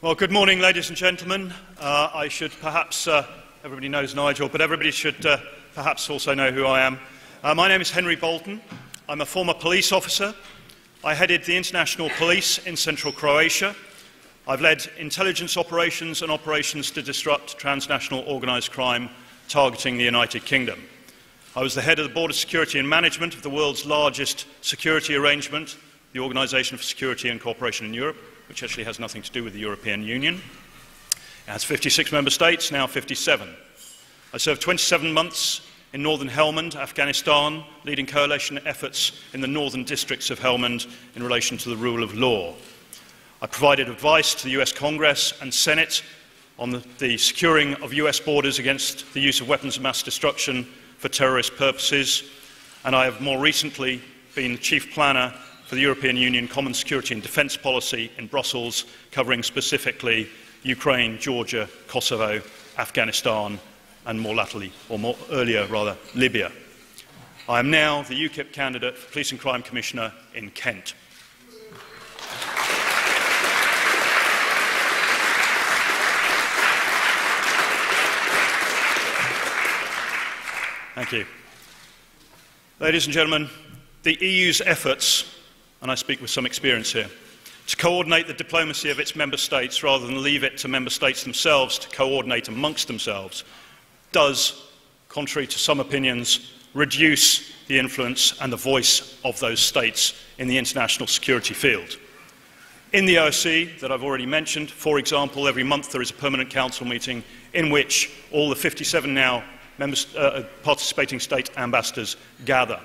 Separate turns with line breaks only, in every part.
Well, good morning, ladies and gentlemen. I should perhaps, everybody knows Nigel, but everybody should perhaps also know who I am. My name is Henry Bolton. I'm a former police officer. I headed the international police in central Croatia. I've led intelligence operations and operations to disrupt transnational organised crime targeting the United Kingdom. I was the head of the Border Security and Management of the world's largest security arrangement, the Organisation for Security and Cooperation in Europe, which actually has nothing to do with the European Union. It has 56 member states, now 57. I served 27 months in northern Helmand, Afghanistan, leading coalition efforts in the northern districts of Helmand in relation to the rule of law. I provided advice to the US Congress and Senate on the securing of US borders against the use of weapons of mass destruction for terrorist purposes, and I have more recently been the chief planner for the European Union Common Security and Defence Policy in Brussels, covering specifically Ukraine, Georgia, Kosovo, Afghanistan, and more latterly, or more earlier rather, Libya. I am now the UKIP candidate for Police and Crime Commissioner in Kent. Thank you. Ladies and gentlemen, the EU's efforts, and I speak with some experience here, to coordinate the diplomacy of its member states rather than leave it to member states themselves to coordinate amongst themselves, does, contrary to some opinions, reduce the influence and the voice of those states in the international security field. In the OSCE, that I've already mentioned, for example, every month there is a permanent council meeting in which all the 57 now participating state ambassadors gather.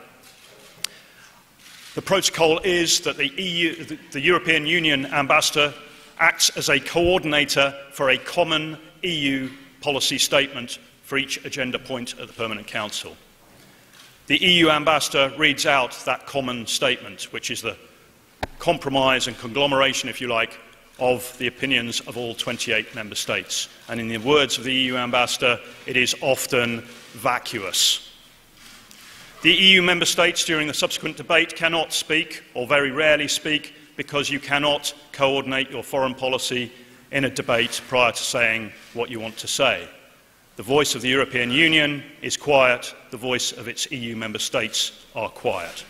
The protocol is that the European Union ambassador acts as a coordinator for a common EU policy statement for each agenda point at the Permanent Council. The EU ambassador reads out that common statement, which is the compromise and conglomeration, if you like, of the opinions of all 28 member states. And in the words of the EU ambassador, it is often vacuous. The EU member states during the subsequent debate cannot speak, or very rarely speak, because you cannot coordinate your foreign policy in a debate prior to saying what you want to say. The voice of the European Union is quiet, the voice of its EU member states are quiet.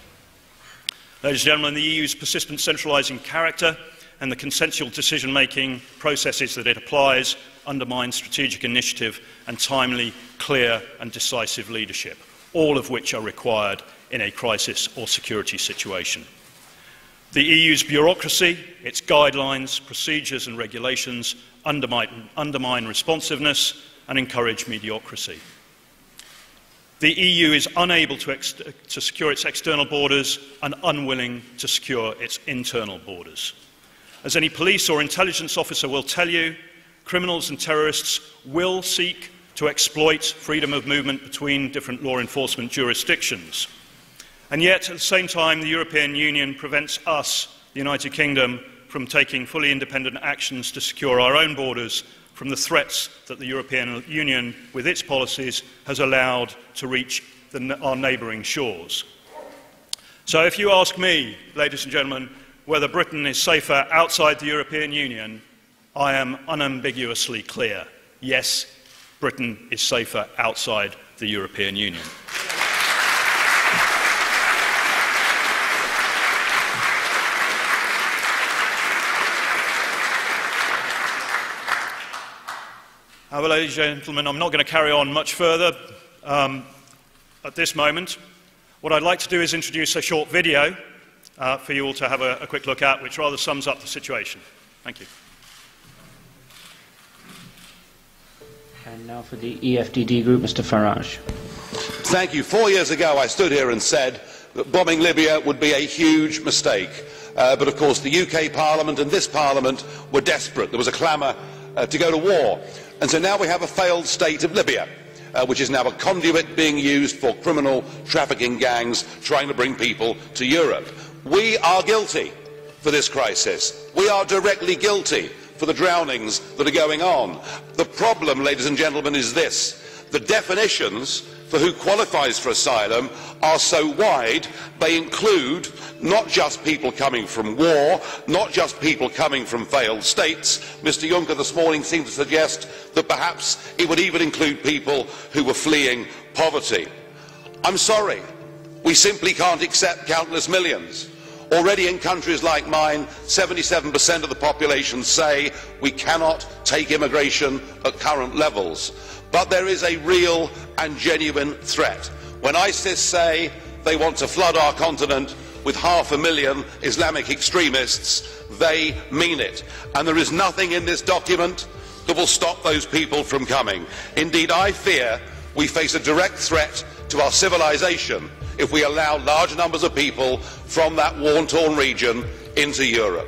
Ladies and gentlemen, the EU's persistent centralising character and the consensual decision-making processes that it applies undermine strategic initiative and timely, clear and decisive leadership, all of which are required in a crisis or security situation. The EU's bureaucracy, its guidelines, procedures and regulations undermine responsiveness and encourage mediocrity. The EU is unable to secure its external borders and unwilling to secure its internal borders. As any police or intelligence officer will tell you, criminals and terrorists will seek to exploit freedom of movement between different law enforcement jurisdictions. And yet, at the same time, the European Union prevents us, the United Kingdom, from taking fully independent actions to secure our own borders from the threats that the European Union, with its policies, has allowed to reach our neighbouring shores. So if you ask me, ladies and gentlemen, whether Britain is safer outside the European Union, I am unambiguously clear. Yes, Britain is safer outside the European Union. However, ladies and gentlemen, I'm not going to carry on much further at this moment. What I'd like to do is introduce a short video for you all to have a quick look at, which rather sums up the situation. Thank you.
And now for the EFDD group, Mr. Farage.
Thank you. 4 years ago, I stood here and said that bombing Libya would be a huge mistake. But of course, the UK Parliament and this Parliament were desperate. There was a clamour to go to war. And so now we have a failed state of Libya, which is now a conduit being used for criminal trafficking gangs trying to bring people to Europe. We are guilty for this crisis. We are directly guilty for the drownings that are going on. The problem, ladies and gentlemen, is this. The definitions for who qualifies for asylum are so wide, they include not just people coming from war, not just people coming from failed states. Mr Juncker this morning seemed to suggest that perhaps it would even include people who were fleeing poverty. I'm sorry, we simply can't accept countless millions. Already in countries like mine, 77% of the population say we cannot take immigration at current levels. But there is a real and genuine threat. When ISIS say they want to flood our continent with 500,000 Islamic extremists, they mean it. And there is nothing in this document that will stop those people from coming. Indeed, I fear we face a direct threat to our civilization if we allow large numbers of people from that war-torn region into Europe.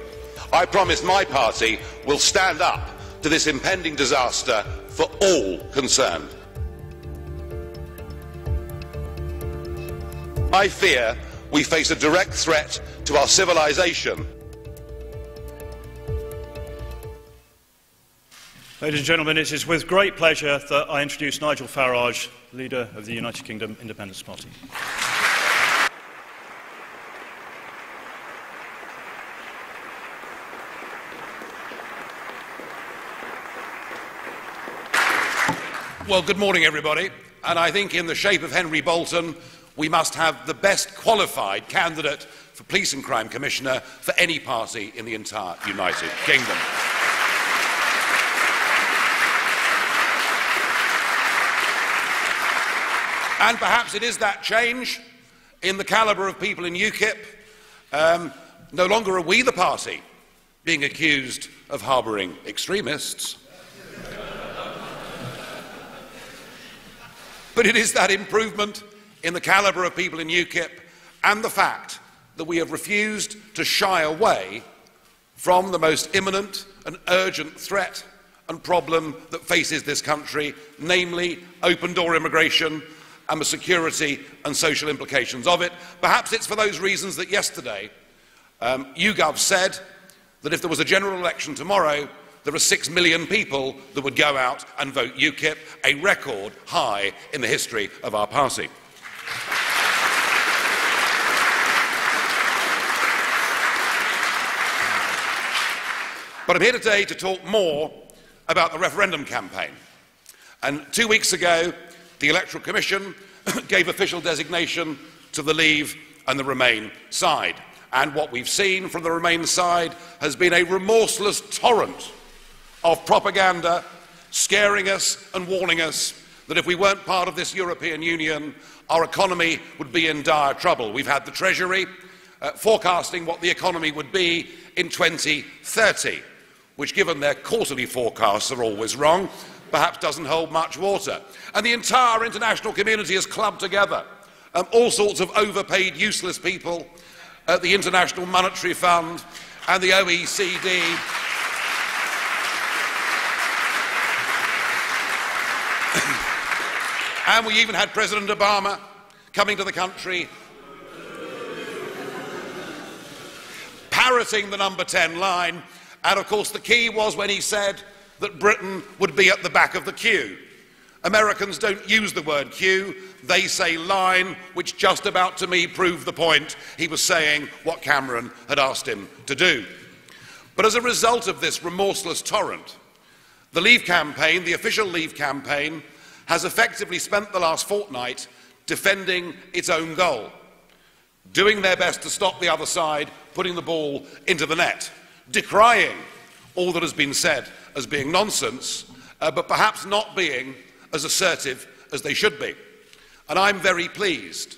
I promise my party will stand up to this impending disaster for all concerned. I fear we face a direct threat to our civilization.
Ladies and gentlemen, it is with great pleasure that I introduce Nigel Farage, leader of the United Kingdom Independence Party.
Well, good morning, everybody. And I think in the shape of Henry Bolton, we must have the best qualified candidate for Police and Crime Commissioner for any party in the entire United Kingdom. And perhaps it is that change in the calibre of people in UKIP. No longer are we the party being accused of harbouring extremists. But it is that improvement in the calibre of people in UKIP and the fact that we have refused to shy away from the most imminent and urgent threat and problem that faces this country, namely open-door immigration and the security and social implications of it. Perhaps it's for those reasons that yesterday YouGov said that if there was a general election tomorrow, there are 6 million people that would go out and vote UKIP, a record high in the history of our party. But I'm here today to talk more about the referendum campaign. And 2 weeks ago, the Electoral Commission gave official designation to the Leave and the Remain side. And what we've seen from the Remain side has been a remorseless torrent of propaganda, scaring us and warning us that if we weren't part of this European Union, our economy would be in dire trouble. We've had the Treasury forecasting what the economy would be in 2030, which, given their quarterly forecasts are always wrong, perhaps doesn't hold much water. And the entire international community has clubbed together all sorts of overpaid, useless people at the International Monetary Fund and the OECD. And we even had President Obama coming to the country, parroting the number 10 line. And of course the key was when he said that Britain would be at the back of the queue. Americans don't use the word queue, they say line, which just about to me proved the point. He was saying what Cameron had asked him to do. But as a result of this remorseless torrent, the Leave campaign, the official Leave campaign, has effectively spent the last fortnight defending its own goal, doing their best to stop the other side putting the ball into the net, decrying all that has been said as being nonsense, but perhaps not being as assertive as they should be. And I'm very pleased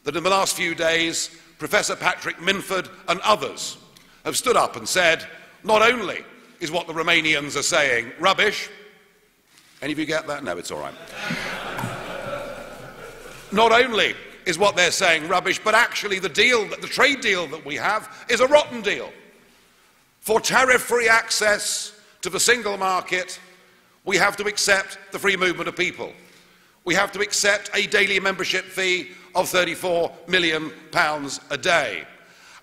that in the last few days, Professor Patrick Minford and others have stood up and said, not only is what the Romanians are saying rubbish. Any of you get that? No, it's all right. Not only is what they're saying rubbish, but actually the trade deal that we have is a rotten deal. For tariff-free access to the single market, we have to accept the free movement of people. We have to accept a daily membership fee of £34 million a day.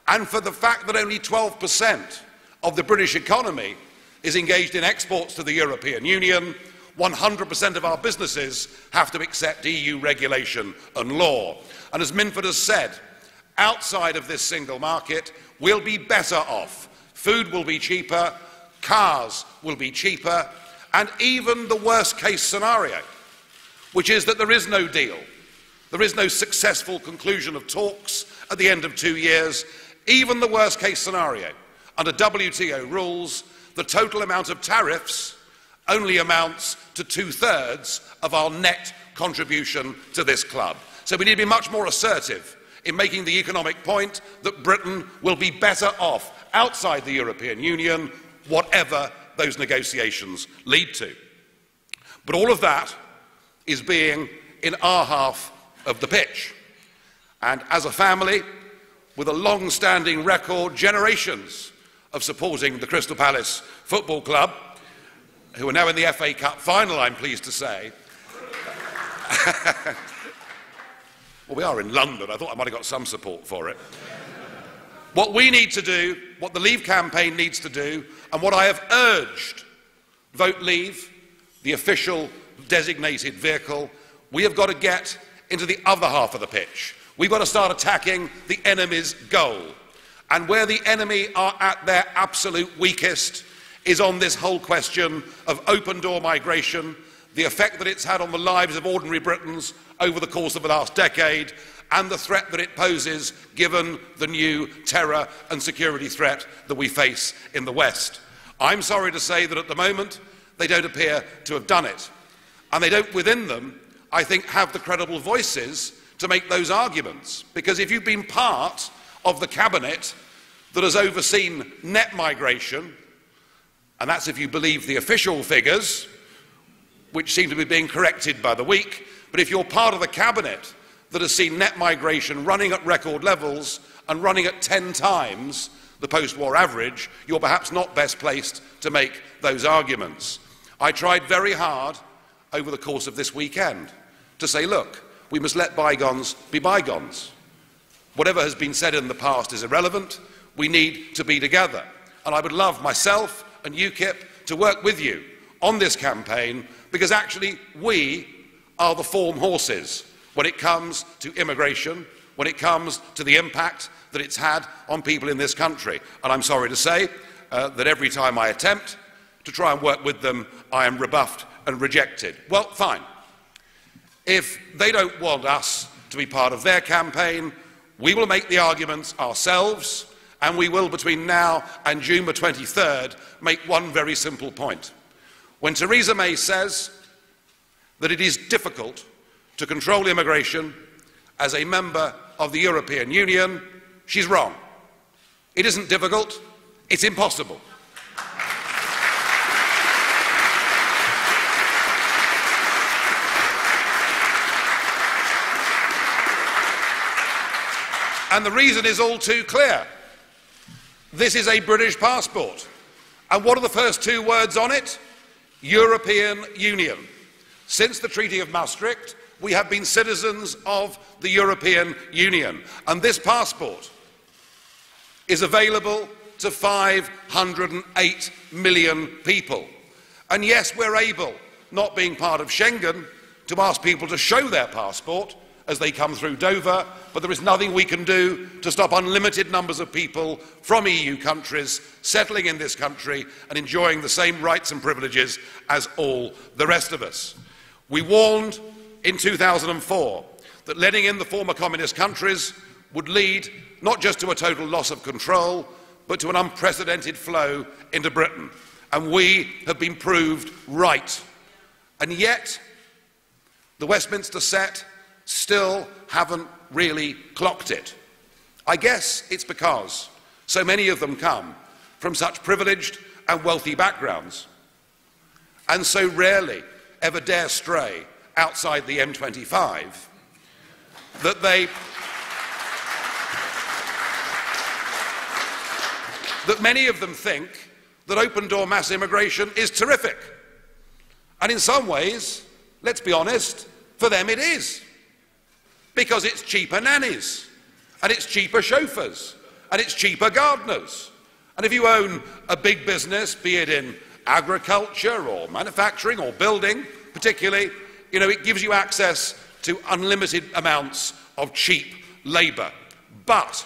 And for the fact that only 12% of the British economy is engaged in exports to the European Union, 100% of our businesses have to accept EU regulation and law. And as Minford has said, outside of this single market, we'll be better off. Food will be cheaper, cars will be cheaper, and even the worst case scenario, which is that there is no deal, there is no successful conclusion of talks at the end of 2 years, even the worst case scenario, under WTO rules, the total amount of tariffs only amounts to 2/3 of our net contribution to this club. So we need to be much more assertive in making the economic point that Britain will be better off outside the European Union, whatever those negotiations lead to. But all of that is being in our half of the pitch. And as a family with a long-standing record, generations of supporting the Crystal Palace Football Club, who are now in the FA Cup final, I'm pleased to say. Well, we are in London. I thought I might have got some support for it. What we need to do, what the Leave campaign needs to do, and what I have urged, Vote Leave, the official designated vehicle, we have got to get into the other half of the pitch. We've got to start attacking the enemy's goal. And where the enemy are at their absolute weakest is on this whole question of open-door migration, the effect that it's had on the lives of ordinary Britons over the course of the last decade, and the threat that it poses given the new terror and security threat that we face in the West. I'm sorry to say that at the moment they don't appear to have done it. And they don't within them, I think, have the credible voices to make those arguments. Because if you've been part of the cabinet that has overseen net migration, and that's if you believe the official figures, which seem to be being corrected by the week, but if you're part of the cabinet that has seen net migration running at record levels and running at 10 times the post-war average, you're perhaps not best placed to make those arguments. I tried very hard over the course of this weekend to say, look, we must let bygones be bygones. Whatever has been said in the past is irrelevant. We need to be together. And I would love myself and UKIP to work with you on this campaign, because actually we are the form horses when it comes to immigration, when it comes to the impact that it's had on people in this country. And I'm sorry to say that every time I attempt to try and work with them, I am rebuffed and rejected. Well, fine. If they don't want us to be part of their campaign, we will make the arguments ourselves, and we will, between now and June the 23rd, make one very simple point. When Theresa May says that it is difficult to control immigration as a member of the European Union, she's wrong. It isn't difficult, it's impossible. And the reason is all too clear. This is a British passport. And what are the first two words on it? European Union. Since the Treaty of Maastricht, we have been citizens of the European Union. And this passport is available to 508 million people. And yes, we're able, not being part of Schengen, to ask people to show their passport as they come through Dover, but there is nothing we can do to stop unlimited numbers of people from EU countries settling in this country and enjoying the same rights and privileges as all the rest of us. We warned in 2004 that letting in the former communist countries would lead not just to a total loss of control, but to an unprecedented flow into Britain. And we have been proved right. And yet, the Westminster set still haven't really clocked it. I guess it's because so many of them come from such privileged and wealthy backgrounds, and so rarely ever dare stray outside the M25, that many of them think that open-door mass immigration is terrific. And in some ways, let's be honest, for them it is. Because it's cheaper nannies, and it's cheaper chauffeurs, and it's cheaper gardeners. And if you own a big business, be it in agriculture or manufacturing or building, particularly, it gives you access to unlimited amounts of cheap labour. But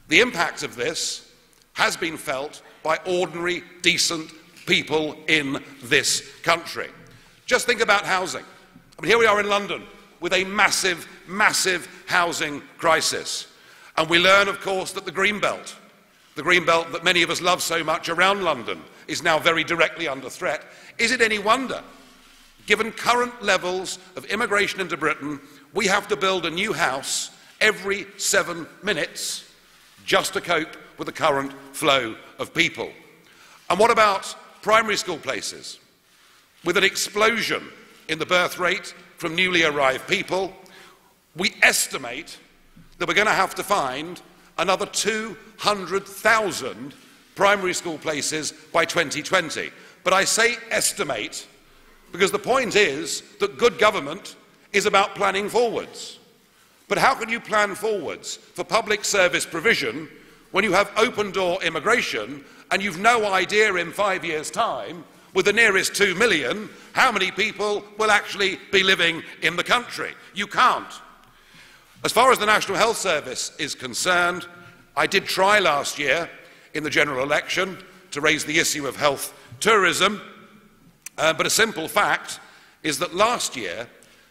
the impact of this has been felt by ordinary, decent people in this country. Just think about housing. Here we are in London with a massive, massive housing crisis. And we learn, of course, that the Green Belt that many of us love so much around London, is now very directly under threat. Is it any wonder, given current levels of immigration into Britain, we have to build a new house every 7 minutes just to cope with the current flow of people? And what about primary school places? With an explosion in the birth rate from newly arrived people, we estimate that we're going to have to find another 200,000 primary school places by 2020. But I say estimate because the point is that good government is about planning forwards. But how can you plan forwards for public service provision when you have open-door immigration and you've no idea in 5 years' time, with the nearest 2 million, how many people will actually be living in the country? You can't. As far as the National Health Service is concerned, I did try last year in the general election to raise the issue of health tourism, but a simple fact is that last year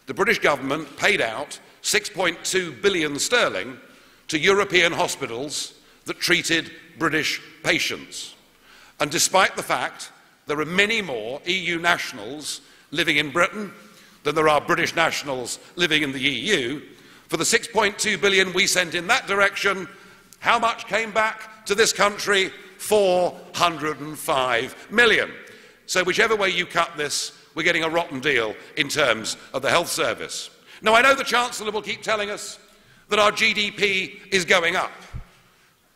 the British government paid out 6.2 billion sterling to European hospitals that treated British patients. And despite the fact there are many more EU nationals living in Britain than there are British nationals living in the EU, for the 6.2 billion we sent in that direction, how much came back to this country? 405 million. So whichever way you cut this, we're getting a rotten deal in terms of the health service. Now, I know the Chancellor will keep telling us that our GDP is going up.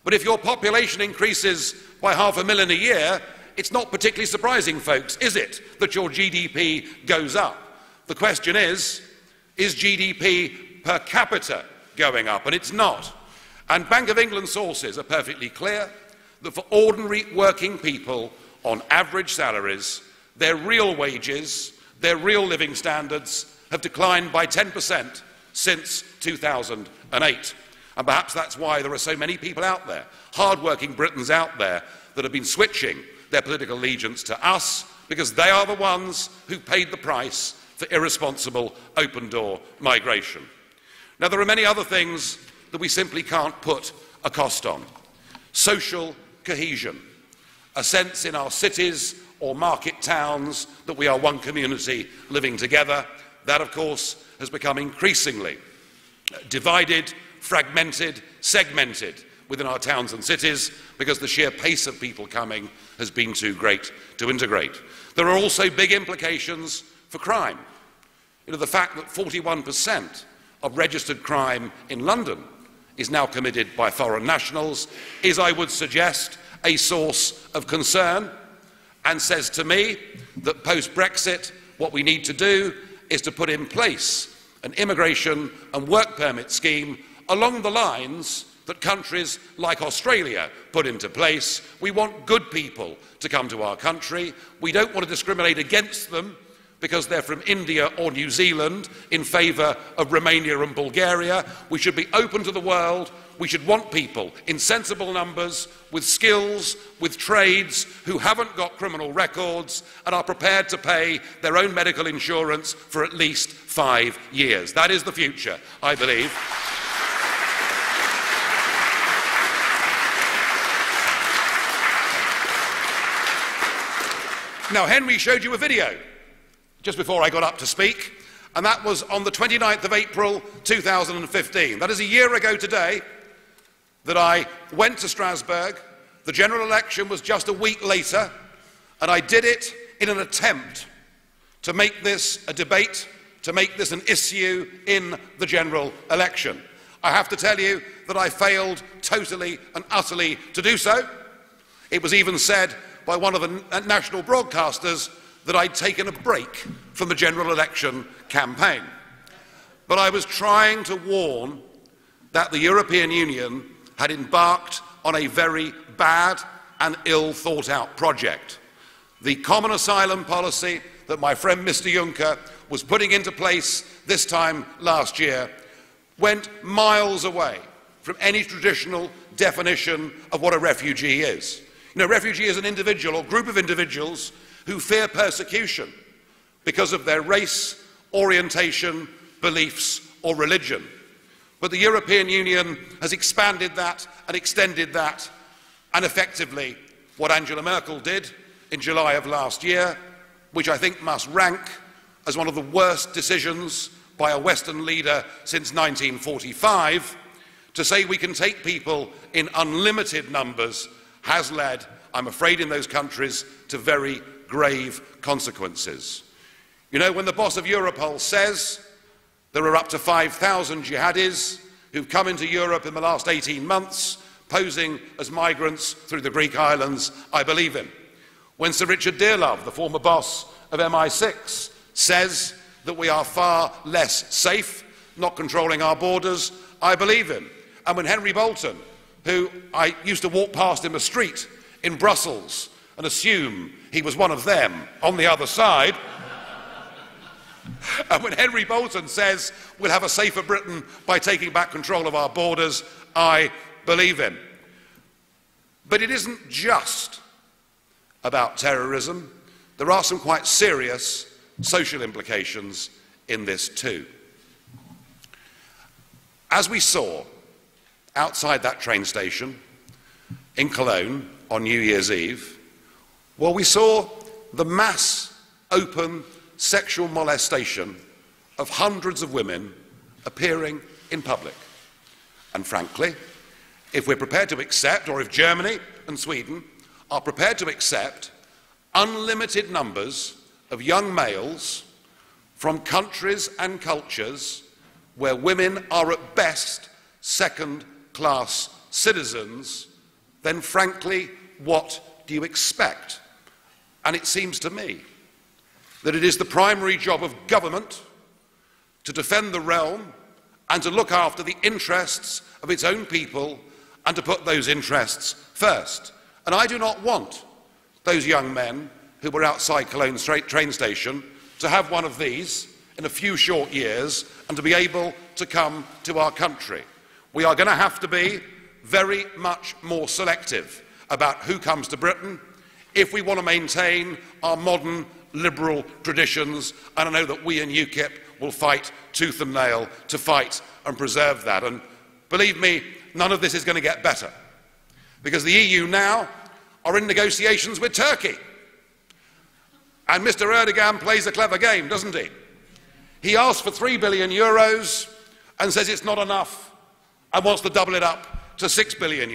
But if your population increases by 500,000 a year, it's not particularly surprising, folks, is it, that your GDP goes up? The question is GDP per capita going up? And it's not. And Bank of England sources are perfectly clear that for ordinary working people on average salaries, their real wages, their real living standards have declined by 10% since 2008. And perhaps that's why there are so many people out there, hard-working Britons out there, that have been switching their political allegiance to us because they are the ones who paid the price for irresponsible open-door migration. Now, there are many other things that we simply can't put a cost on. Social cohesion, a sense in our cities or market towns that we are one community living together. That, of course, has become increasingly divided, fragmented, segmented within our towns and cities because the sheer pace of people coming has been too great to integrate. There are also big implications for crime. The fact that 41% of registered crime in London is now committed by foreign nationals is, I would suggest, a source of concern, and says to me that post-Brexit what we need to do is to put in place an immigration and work permit scheme along the lines that countries like Australia put into place. We want good people to come to our country. We don't want to discriminate against them because they're from India or New Zealand in favour of Romania and Bulgaria. We should be open to the world. We should want people in sensible numbers, with skills, with trades, who haven't got criminal records and are prepared to pay their own medical insurance for at least 5 years. That is the future, I believe. Now, Henry showed you a video just before I got up to speak, and that was on the 29th of April 2015. That is a year ago today that I went to Strasbourg. The general election was just a week later, and I did it in an attempt to make this a debate, to make this an issue in the general election. I have to tell you that I failed totally and utterly to do so. It was even said by one of the national broadcasters that I'd taken a break from the general election campaign. But I was trying to warn that the European Union had embarked on a very bad and ill-thought-out project. The common asylum policy that my friend Mr. Juncker was putting into place this time last year went miles away from any traditional definition of what a refugee is. You know, refugee is an individual or group of individuals who fear persecution because of their race, orientation, beliefs or religion. But the European Union has expanded that and extended that, and effectively what Angela Merkel did in July of last year, which I think must rank as one of the worst decisions by a Western leader since 1945, to say we can take people in unlimited numbers, has led, I'm afraid, in those countries to very grave consequences. You know, when the boss of Europol says there are up to 5,000 jihadis who've come into Europe in the last 18 months, posing as migrants through the Greek islands, I believe him. When Sir Richard Dearlove, the former boss of MI6, says that we are far less safe, not controlling our borders, I believe him. And when Henry Bolton, who I used to walk past in the street in Brussels and assume he was one of them on the other side, and when Henry Bolton says we'll have a safer Britain by taking back control of our borders, I believe him. But it isn't just about terrorism. There are some quite serious social implications in this too. As we saw outside that train station in Cologne on New Year's Eve, well, we saw the mass open sexual molestation of hundreds of women appearing in public. And frankly, if we're prepared to accept, or if Germany and Sweden are prepared to accept unlimited numbers of young males from countries and cultures where women are at best second-class citizens, then frankly, what do you expect? And it seems to me that it is the primary job of government to defend the realm and to look after the interests of its own people and to put those interests first. And I do not want those young men who were outside Cologne train station to have one of these in a few short years and to be able to come to our country. We are going to have to be very much more selective about who comes to Britain if we want to maintain our modern liberal traditions, and I know that we in UKIP will fight tooth and nail to fight and preserve that. And believe me, none of this is going to get better, because the EU now are in negotiations with Turkey. And Mr. Erdogan plays a clever game, doesn't he? He asks for €3 billion and says it's not enough and wants to double it up to €6 billion.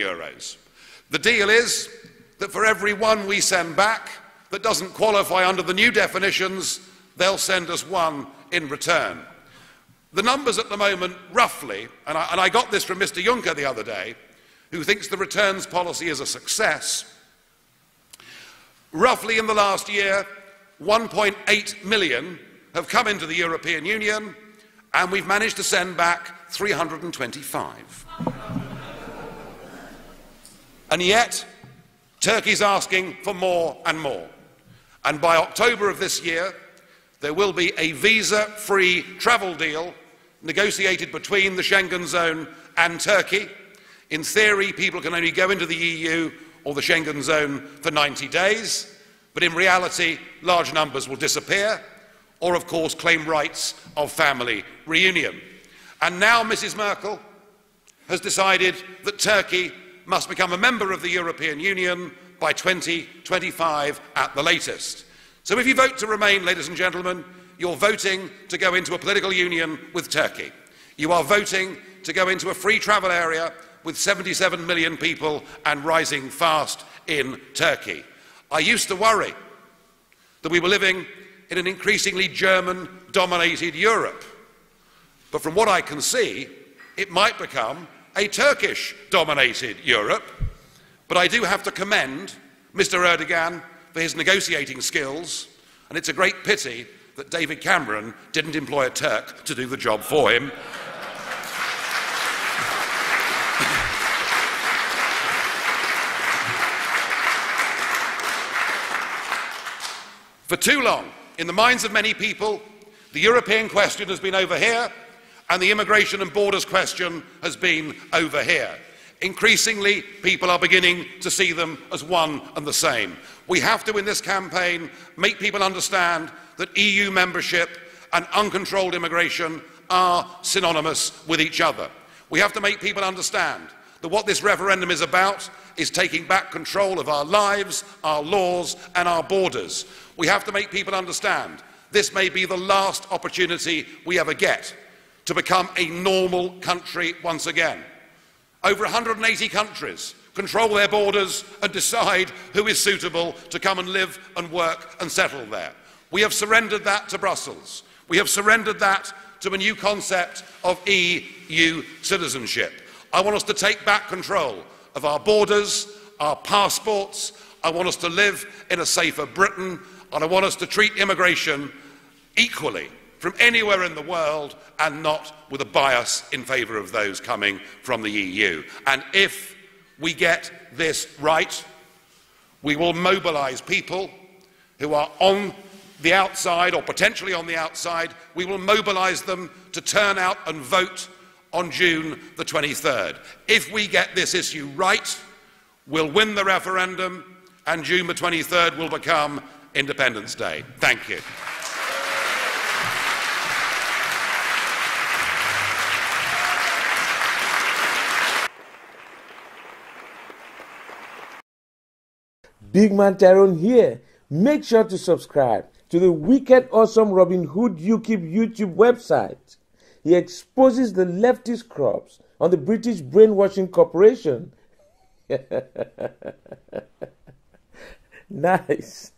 The deal is that for every one we send back that doesn't qualify under the new definitions, they'll send us one in return. The numbers at the moment, roughly, and I got this from Mr. Juncker the other day, who thinks the returns policy is a success, roughly in the last year, 1.8 million have come into the European Union, and we've managed to send back 325. And yet, Turkey's asking for more and more. And by October of this year, there will be a visa-free travel deal negotiated between the Schengen zone and Turkey. In theory, people can only go into the EU or the Schengen zone for 90 days, but in reality, large numbers will disappear, or of course claim rights of family reunion. And now Mrs. Merkel has decided that Turkey must become a member of the European Union by 2025 at the latest. So if you vote to remain, ladies and gentlemen, you're voting to go into a political union with Turkey. You are voting to go into a free travel area with 77 million people and rising fast in Turkey. I used to worry that we were living in an increasingly German-dominated Europe. But from what I can see, it might become a Turkish-dominated Europe. But I do have to commend Mr. Erdogan for his negotiating skills, and it's a great pity that David Cameron didn't employ a Turk to do the job for him. For too long, in the minds of many people, the European question has been over here, and the immigration and borders question has been over here. Increasingly, people are beginning to see them as one and the same. We have to, in this campaign, make people understand that EU membership and uncontrolled immigration are synonymous with each other. We have to make people understand that what this referendum is about is taking back control of our lives, our laws and our borders. We have to make people understand this may be the last opportunity we ever get to become a normal country once again. Over 180 countries control their borders and decide who is suitable to come and live and work and settle there. We have surrendered that to Brussels. We have surrendered that to a new concept of EU citizenship. I want us to take back control of our borders, our passports. I want us to live in a safer Britain, and I want us to treat immigration equally from anywhere in the world and not with a bias in favour of those coming from the EU. And if we get this right, we will mobilise people who are on the outside or potentially on the outside. We will mobilise them to turn out and vote on June the 23rd. If we get this issue right, we'll win the referendum and June the 23rd will become Independence Day. Thank you.
Big Man Tyrone here. Make sure to subscribe to the wicked awesome Robin Hood UKIP YouTube website. He exposes the leftist crops on the British brainwashing corporation. Nice.